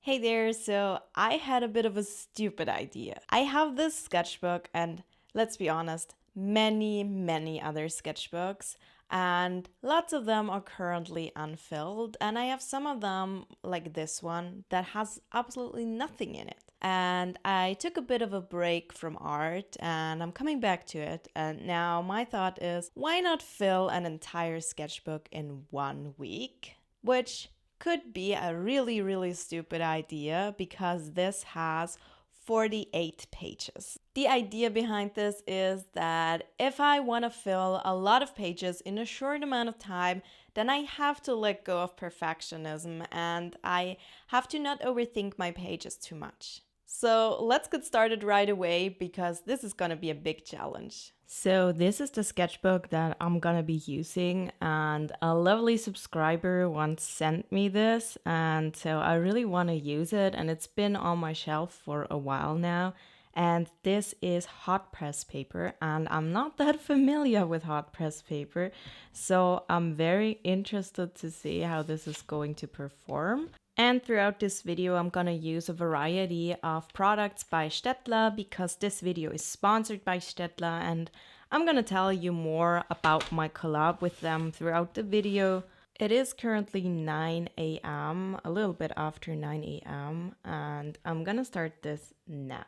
Hey there, so I had a bit of a stupid idea. I have this sketchbook, and let's be honest, many other sketchbooks, and lots of them are currently unfilled. And I have some of them, like this one, that has absolutely nothing in it. And I took a bit of a break from art and I'm coming back to it. And now my thought is why not fill an entire sketchbook in 1 week? Which could be a really stupid idea because this has 48 pages. The idea behind this is that if I want to fill a lot of pages in a short amount of time, then I have to let go of perfectionism and I have to not overthink my pages too much. So let's get started right away because this is gonna be a big challenge. So this is the sketchbook that I'm gonna be using, and a lovely subscriber once sent me this, and so I really want to use it, and it's been on my shelf for a while now. And this is hot press paper, and I'm not that familiar with hot press paper, so I'm very interested to see how this is going to perform. And throughout this video, I'm gonna use a variety of products by Staedtler because this video is sponsored by Staedtler, and I'm gonna tell you more about my collab with them throughout the video. It is currently 9 a.m., a little bit after 9 a.m., and I'm gonna start this now.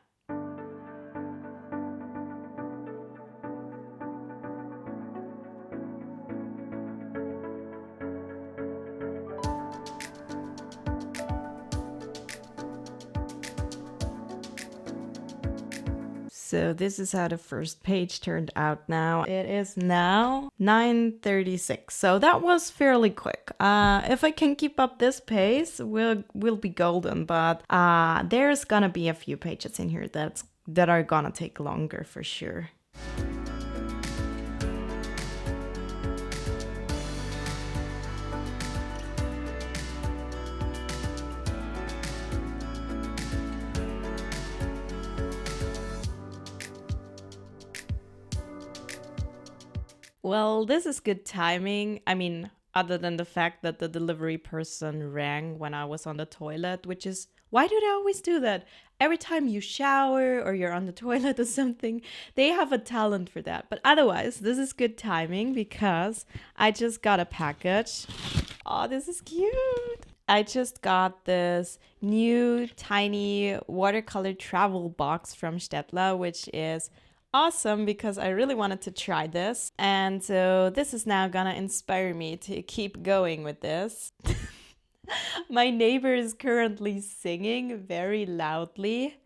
So this is how the first page turned out now. It is now 9:36. So that was fairly quick. If I can keep up this pace, we'll be golden. But there's gonna be a few pages in here that are gonna take longer for sure. Well, this is good timing. I mean, other than the fact that the delivery person rang when I was on the toilet, which is why do they always do that? Every time you shower or you're on the toilet or something, they have a talent for that. But otherwise, this is good timing because I just got a package. Oh, this is cute. I just got this new tiny watercolor travel box from Staedtler, which is awesome because I really wanted to try this. And so this is now gonna inspire me to keep going with this. My neighbor is currently singing very loudly.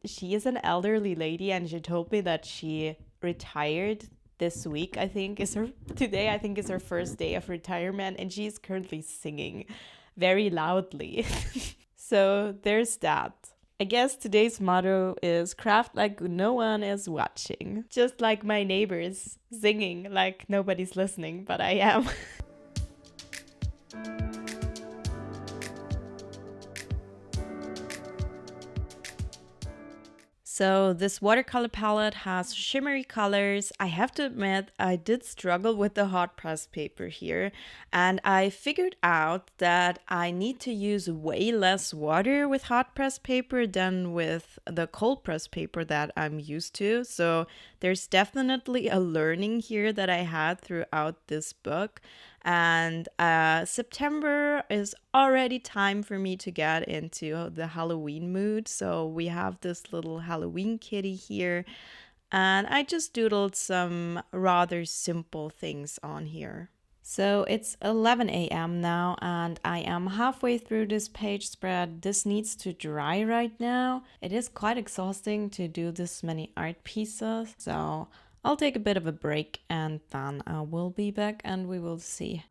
She is an elderly lady and she told me that she retired this week. Today I think is her first day of retirement, and she's currently singing very loudly. So there's that. I guess today's motto is craft like no one is watching. Just like my neighbors singing like nobody's listening, but I am. So this watercolor palette has shimmery colors. I have to admit, I did struggle with the hot press paper here, and I figured out that I need to use way less water with hot press paper than with the cold press paper that I'm used to. So there's definitely a learning here that I had throughout this book. And September is already time for me to get into the Halloween mood. So we have this little Halloween kitty here. And I just doodled some rather simple things on here. So it's 11 a.m. now and I am halfway through this page spread. This needs to dry right now. It is quite exhausting to do this many art pieces. So I'll take a bit of a break and then I will be back and we will see.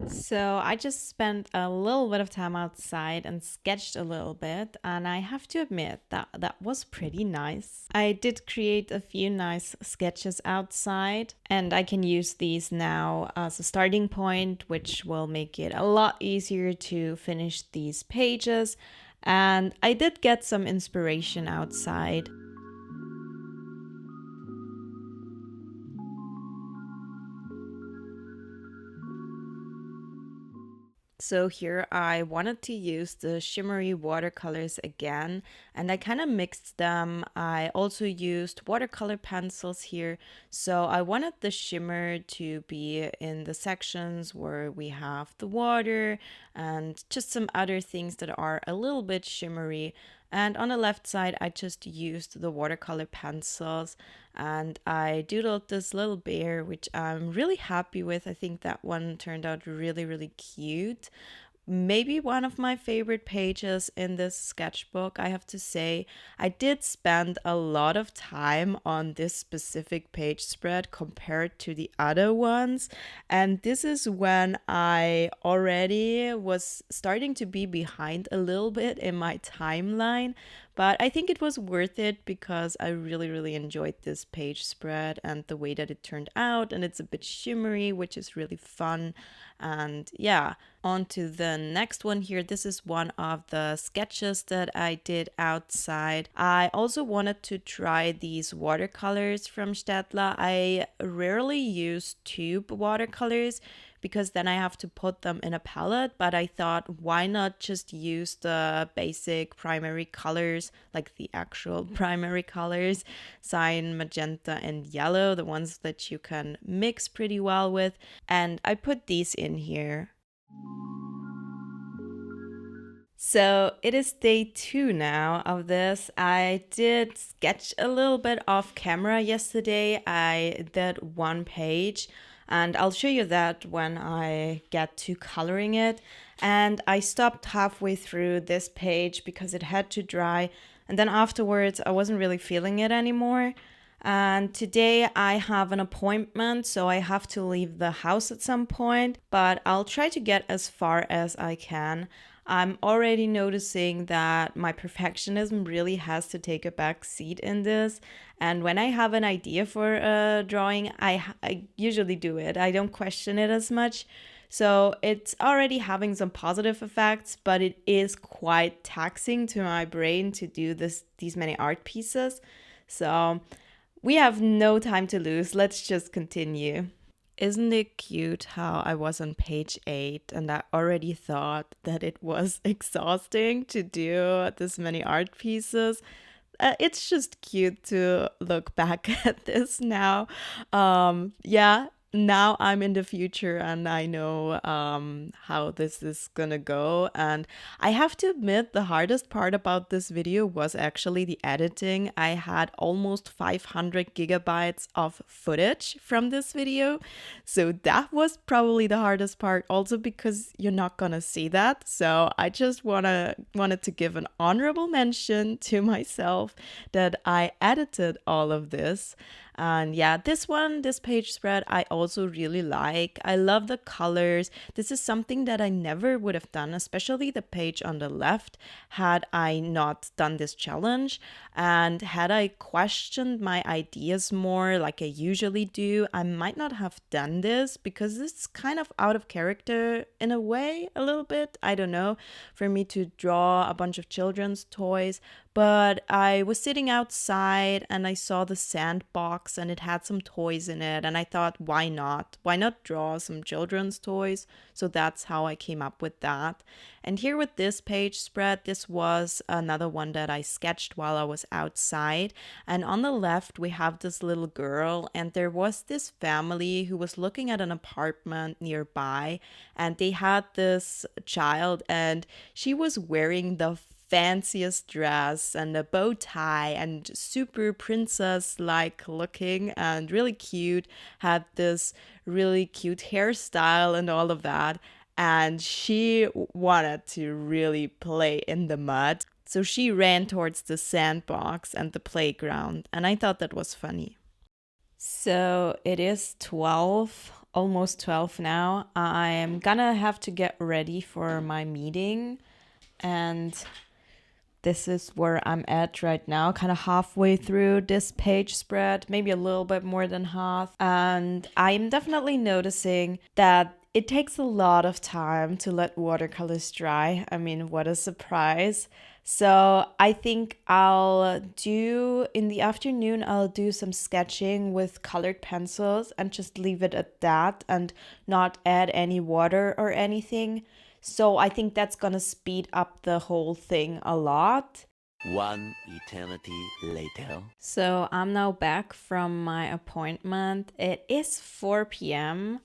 So I just spent a little bit of time outside and sketched a little bit, and I have to admit that that was pretty nice. I did create a few nice sketches outside, and I can use these now as a starting point, which will make it a lot easier to finish these pages. And I did get some inspiration outside. So here I wanted to use the shimmery watercolors again, and I kind of mixed them. I also used watercolor pencils here. So I wanted the shimmer to be in the sections where we have the water and just some other things that are a little bit shimmery. And on the left side, I just used the watercolor pencils and I doodled this little bear, which I'm really happy with. I think that one turned out really, really cute. Maybe one of my favorite pages in this sketchbook, I have to say. I did spend a lot of time on this specific page spread compared to the other ones. And this is when I already was starting to be behind a little bit in my timeline. But I think it was worth it because I really, really enjoyed this page spread and the way that it turned out. And it's a bit shimmery, which is really fun. And yeah, on to the next one here. This is one of the sketches that I did outside. I also wanted to try these watercolors from Staedtler. I rarely use tube watercolors because then I have to put them in a palette, but I thought why not just use the basic primary colors, like the actual primary colors, cyan, magenta, and yellow, the ones that you can mix pretty well with, and I put these in here. So it is day 2 now of this. I did sketch a little bit off camera yesterday. I did one page and I'll show you that when I get to coloring it. And I stopped halfway through this page because it had to dry. And then afterwards, I wasn't really feeling it anymore. And today I have an appointment, so I have to leave the house at some point, but I'll try to get as far as I can. I'm already noticing that my perfectionism really has to take a back seat in this. And when I have an idea for a drawing, I usually do it. I don't question it as much. So it's already having some positive effects, but it is quite taxing to my brain to do these many art pieces. So we have no time to lose. Let's just continue. Isn't it cute how I was on page 8 and I already thought that it was exhausting to do this many art pieces? It's just cute to look back at this now. Yeah, now I'm in the future and I know how this is gonna go. And I have to admit, the hardest part about this video was actually the editing. I had almost 500 gigabytes of footage from this video. So that was probably the hardest part, also because you're not gonna see that. So I just wanted to give an honorable mention to myself that I edited all of this. And yeah, this page spread, I also really like. I love the colors. This is something that I never would have done, especially the page on the left, had I not done this challenge. And had I questioned my ideas more like I usually do, I might not have done this because it's kind of out of character in a way, a little bit. I don't know, for me to draw a bunch of children's toys. But I was sitting outside and I saw the sandbox and it had some toys in it. And I thought, why not? Why not draw some children's toys? So that's how I came up with that. And here with this page spread, this was another one that I sketched while I was outside. And on the left, we have this little girl, and there was this family who was looking at an apartment nearby, and they had this child, and she was wearing the fanciest dress and a bow tie and super princess like looking and really cute, had this really cute hairstyle and all of that. And she wanted to really play in the mud. So she ran towards the sandbox and the playground, and I thought that was funny. So it is 12, almost 12 now. I'm gonna have to get ready for my meeting, and this is where I'm at right now, kind of halfway through this page spread, maybe a little bit more than half. And I'm definitely noticing that it takes a lot of time to let watercolors dry. I mean, what a surprise. So I think in the afternoon, I'll do some sketching with colored pencils and just leave it at that and not add any water or anything. So I think that's gonna speed up the whole thing a lot. One eternity later. So I'm now back from my appointment. It is 4 p.m.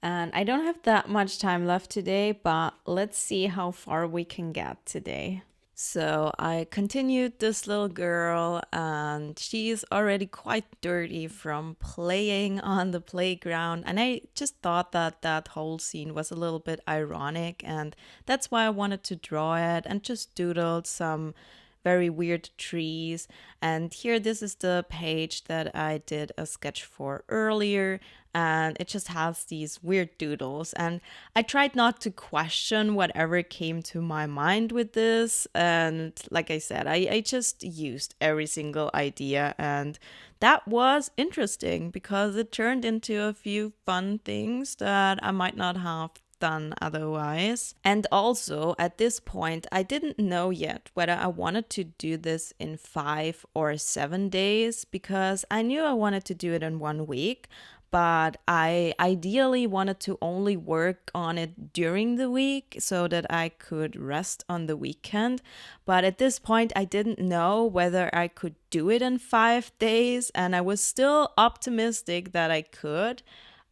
and I don't have that much time left today, but let's see how far we can get today. So I continued this little girl, and she's already quite dirty from playing on the playground. And I just thought that that whole scene was a little bit ironic, and that's why I wanted to draw it and just doodled some very weird trees. And here, this is the page that I did a sketch for earlier, and it just has these weird doodles. And I tried not to question whatever came to my mind with this. And like I said, I just used every single idea, and that was interesting because it turned into a few fun things that I might not have done otherwise. And also, at this point, I didn't know yet whether I wanted to do this in 5 or 7 days because I knew I wanted to do it in 1 week. But I ideally wanted to only work on it during the week so that I could rest on the weekend. But at this point, I didn't know whether I could do it in 5 days, and I was still optimistic that I could.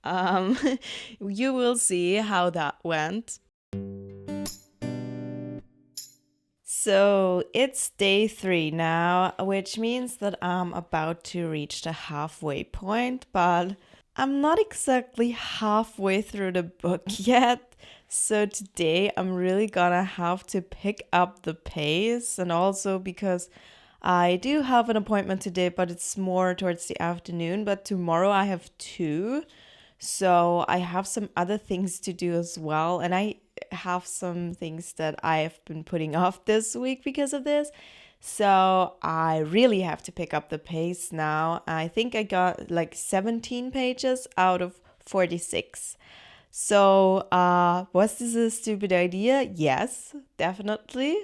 Um, you will see how that went. So it's day 3 now, which means that I'm about to reach the halfway point, but I'm not exactly halfway through the book yet. So today I'm really gonna have to pick up the pace, and also because I do have an appointment today, but it's more towards the afternoon, but tomorrow I have 2. So I have some other things to do as well. And I have some things that I have been putting off this week because of this. So I really have to pick up the pace now. I think I got like 17 pages out of 46. So was this a stupid idea? Yes, definitely.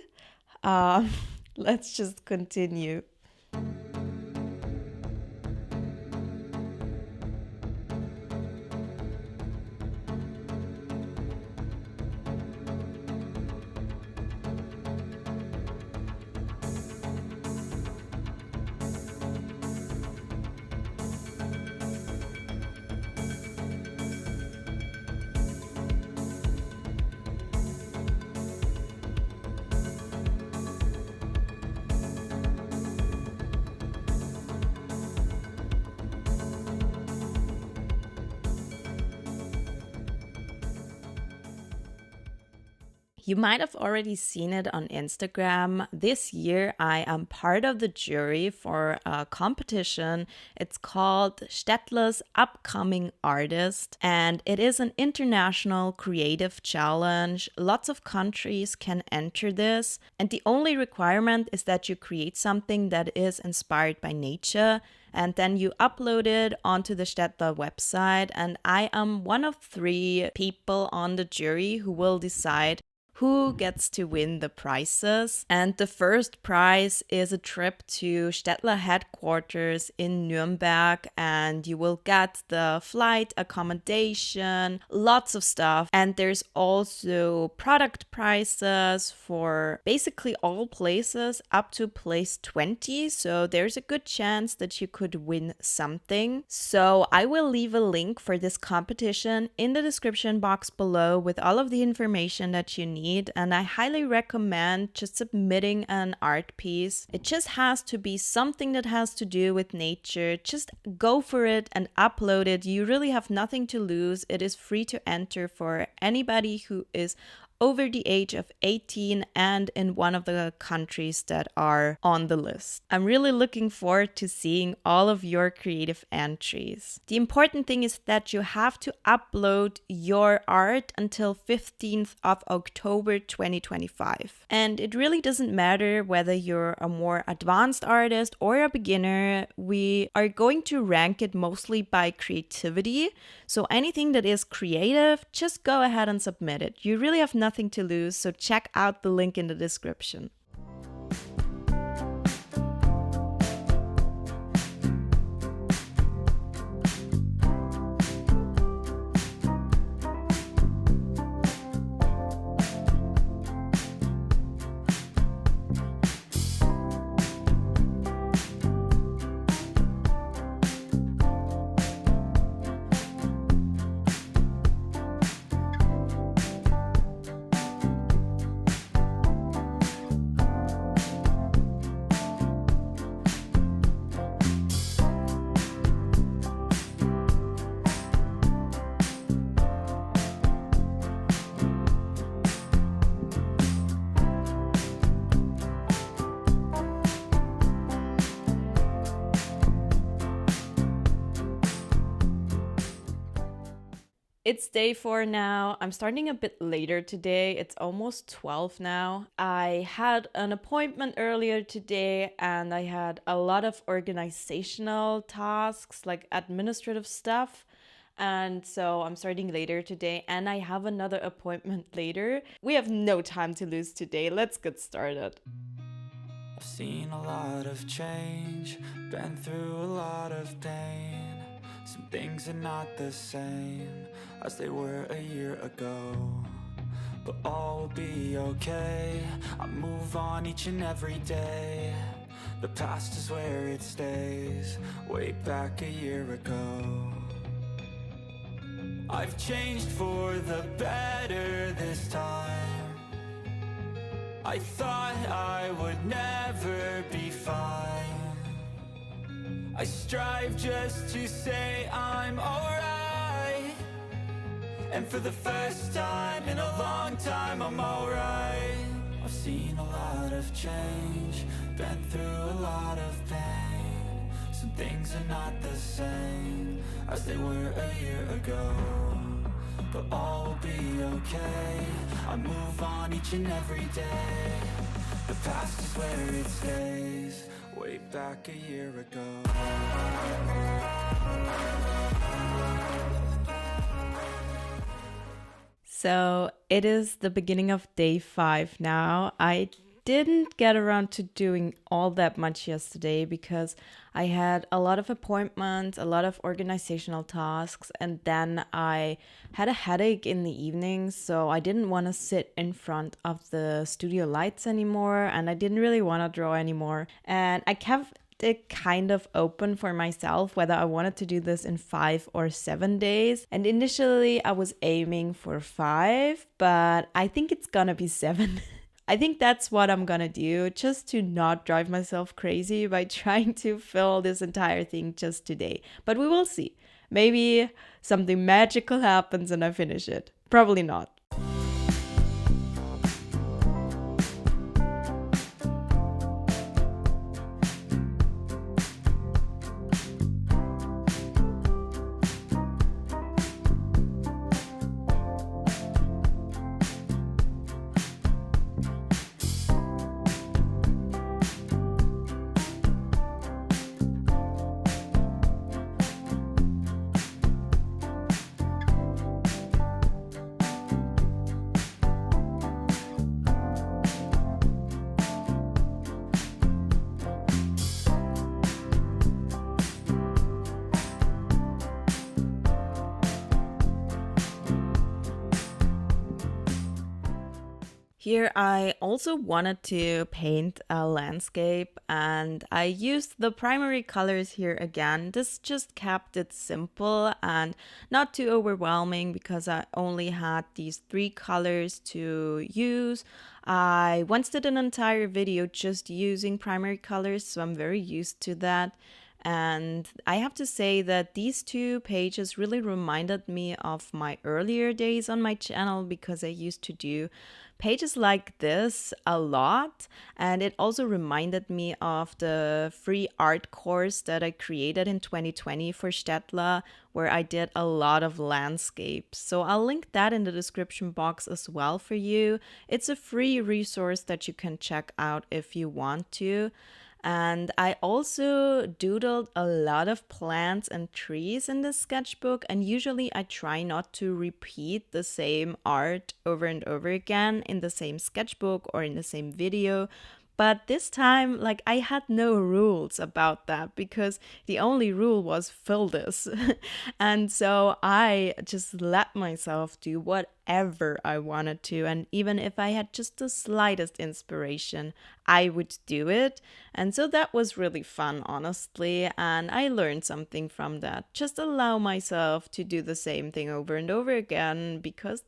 Let's just continue. You might have already seen it on Instagram. This year, I am part of the jury for a competition. It's called Staedtler's Upcoming Artist, and it is an international creative challenge. Lots of countries can enter this, and the only requirement is that you create something that is inspired by nature, and then you upload it onto the Staedtler website. And I am one of 3 people on the jury who will decide who gets to win the prizes. And the first prize is a trip to Staedtler headquarters in Nuremberg, and you will get the flight, accommodation, lots of stuff. And there's also product prizes for basically all places up to place 20. So there's a good chance that you could win something. So I will leave a link for this competition in the description box below with all of the information that you need. And I highly recommend just submitting an art piece. It just has to be something that has to do with nature. Just go for it and upload it. You really have nothing to lose. It is free to enter for anybody who is over the age of 18 and in one of the countries that are on the list. I'm really looking forward to seeing all of your creative entries. The important thing is that you have to upload your art until 15th of October 2025. And it really doesn't matter whether you're a more advanced artist or a beginner. We are going to rank it mostly by creativity. So anything that is creative, just go ahead and submit it. You really have nothing to lose, so check out the link in the description. It's day 4 now. I'm starting a bit later today. It's almost 12 now. I had an appointment earlier today and I had a lot of organizational tasks, like administrative stuff. And so I'm starting later today and I have another appointment later. We have no time to lose today. Let's get started. I've seen a lot of change, been through a lot of pain. Some things are not the same as they were a year ago, but all will be okay. I move on each and every day. The past is where it stays, way back a year ago. I've changed for the better this time. I thought I would never be fine. I strive just to say I'm alright, and for the first time in a long time I'm alright. I've seen a lot of change, been through a lot of pain. Some things are not the same as they were a year ago, but all will be okay. I move on each and every day. The past is where it stays, way back a year ago. So it is the beginning of day 5 now. I didn't get around to doing all that much yesterday because I had a lot of appointments, a lot of organizational tasks, and then I had a headache in the evening, so I didn't want to sit in front of the studio lights anymore, and I didn't really want to draw anymore. And I kept it kind of open for myself whether I wanted to do this in 5 or 7 days. And initially I was aiming for 5, but I think it's gonna be 7. I think that's what I'm gonna do, just to not drive myself crazy by trying to fill this entire thing just today. But we will see. Maybe something magical happens and I finish it. Probably not. Here I also wanted to paint a landscape and I used the primary colors here again. This just kept it simple and not too overwhelming because I only had these 3 colors to use. I once did an entire video just using primary colors, so I'm very used to that. And I have to say that these 2 pages really reminded me of my earlier days on my channel because I used to do pages like this a lot, and it also reminded me of the free art course that I created in 2020 for Staedtler, where I did a lot of landscapes. So I'll link that in the description box as well for you. It's a free resource that you can check out if you want to. And I also doodled a lot of plants and trees in this sketchbook, and usually I try not to repeat the same art over and over again in the same sketchbook or in the same video. But this time, like, I had no rules about that because the only rule was fill this. And so I just let myself do whatever I wanted to. And even if I had just the slightest inspiration, I would do it. And so that was really fun, honestly. And I learned something from that. Just allow myself to do the same thing over and over again because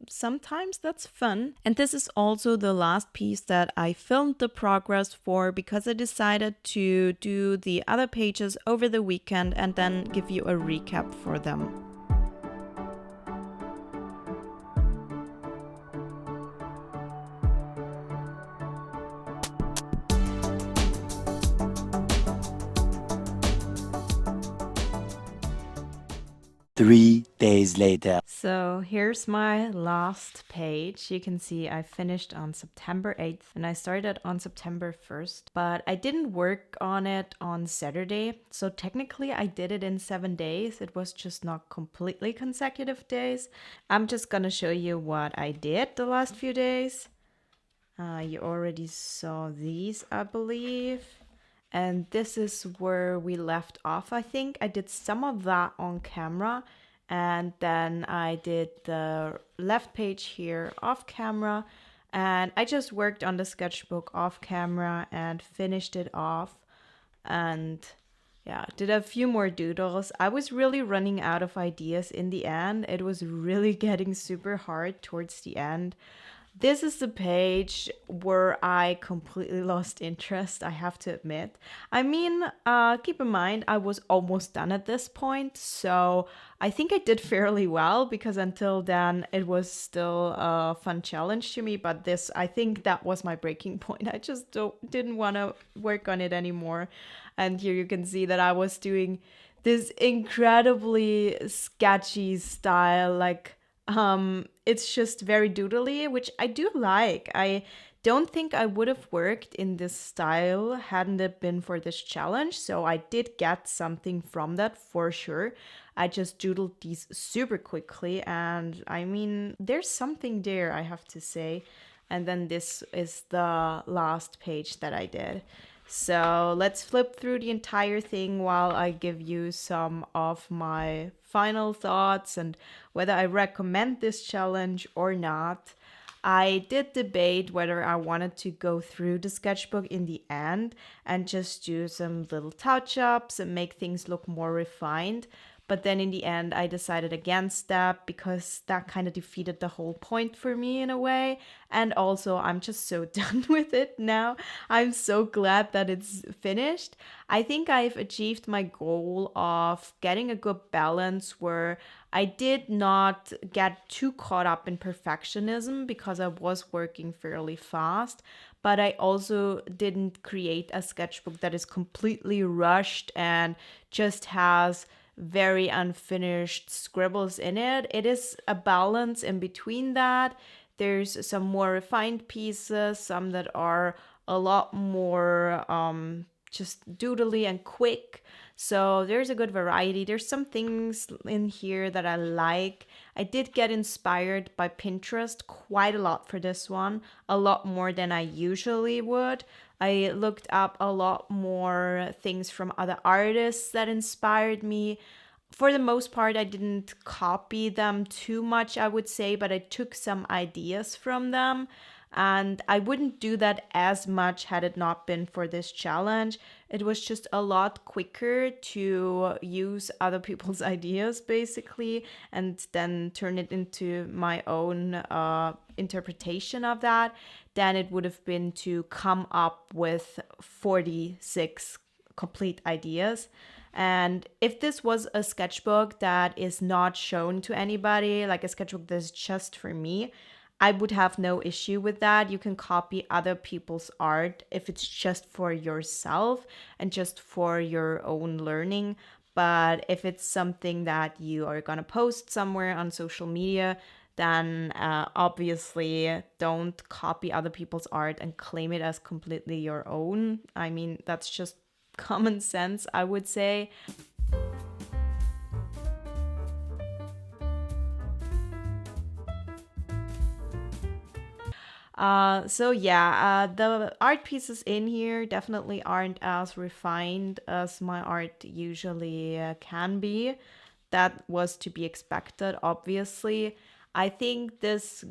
sometimes that's fun. And this is also the last piece that I filmed the progress for because I decided to do the other pages over the weekend and then give you a recap for them. 3 days later. So here's my last page. You can see I finished on September 8th and I started on September 1st, but I didn't work on it on Saturday. So technically I did it in 7 days. It was just not completely consecutive days. I'm just gonna show you what I did the last few days. You already saw these, I believe. And this is where we left off, I think. I did some of that on camera. And then I did the left page here off camera. And I just worked on the sketchbook off camera and finished it off. And yeah, did a few more doodles. I was really running out of ideas in the end. It was really getting super hard towards the end. This is the page where I completely lost interest, I have to admit. I mean, keep in mind, I was almost done at this point, so I think I did fairly well because until then it was still a fun challenge to me, but this, I think that was my breaking point. I just didn't want to work on it anymore. And here you can see that I was doing this incredibly sketchy style, like it's just very doodly, which I do like. I don't think I would have worked in this style hadn't it been for this challenge, so I did get something from that for sure. I just doodled these super quickly, and I mean, there's something there, I have to say. And then this is the last page that I did. So let's flip through the entire thing while I give you some of my final thoughts and whether I recommend this challenge or not. I did debate whether I wanted to go through the sketchbook in the end and just do some little touch-ups and make things look more refined. But then in the end, I decided against that because that kind of defeated the whole point for me in a way. And also, I'm just so done with it now. I'm so glad that it's finished. I think I've achieved my goal of getting a good balance where I did not get too caught up in perfectionism because I was working fairly fast. But I also didn't create a sketchbook that is completely rushed and just has very unfinished scribbles in it. It is a balance in between that. There's some more refined pieces, some that are a lot more just doodly and quick. So there's a good variety. There's some things in here that I like. I did get inspired by Pinterest quite a lot for this one, a lot more than I usually would. I looked up a lot more things from other artists that inspired me. For the most part, I didn't copy them too much, I would say, but I took some ideas from them. And I wouldn't do that as much had it not been for this challenge. It was just a lot quicker to use other people's ideas, basically, and then turn it into my own interpretation of that than it would have been to come up with 46 complete ideas. And if this was a sketchbook that is not shown to anybody, like a sketchbook that's just for me, I would have no issue with that. You can copy other people's art if it's just for yourself and just for your own learning. But if it's something that you are going to post somewhere on social media, then obviously don't copy other people's art and claim it as completely your own. I mean, that's just common sense, I would say. The art pieces in here definitely aren't as refined as my art usually can be. That was to be expected, obviously. I think this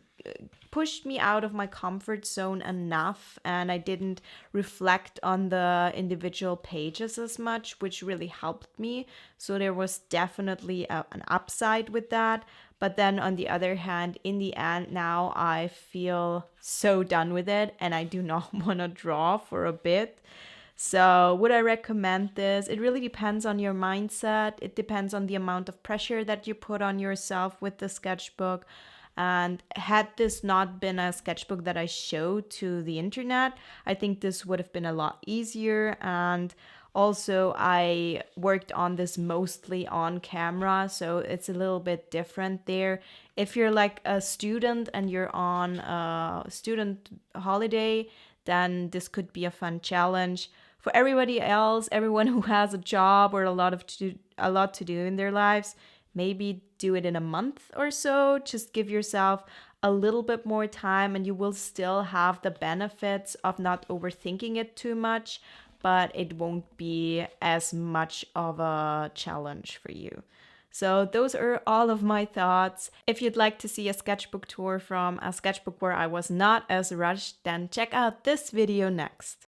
pushed me out of my comfort zone enough, and I didn't reflect on the individual pages as much, which really helped me. So there was definitely an upside with that. But then on the other hand, in the end, now I feel so done with it and I do not want to draw for a bit. So would I recommend this? It really depends on your mindset. It depends on the amount of pressure that you put on yourself with the sketchbook. And had this not been a sketchbook that I showed to the internet, I think this would have been a lot easier. And also, I worked on this mostly on camera, so it's a little bit different there. If you're like a student and you're on a student holiday, then this could be a fun challenge. For everybody else, everyone who has a job or a lot to do in their lives, maybe do it in a month or so. Just give yourself a little bit more time and you will still have the benefits of not overthinking it too much, but it won't be as much of a challenge for you. So those are all of my thoughts. If you'd like to see a sketchbook tour from a sketchbook where I was not as rushed, then check out this video next.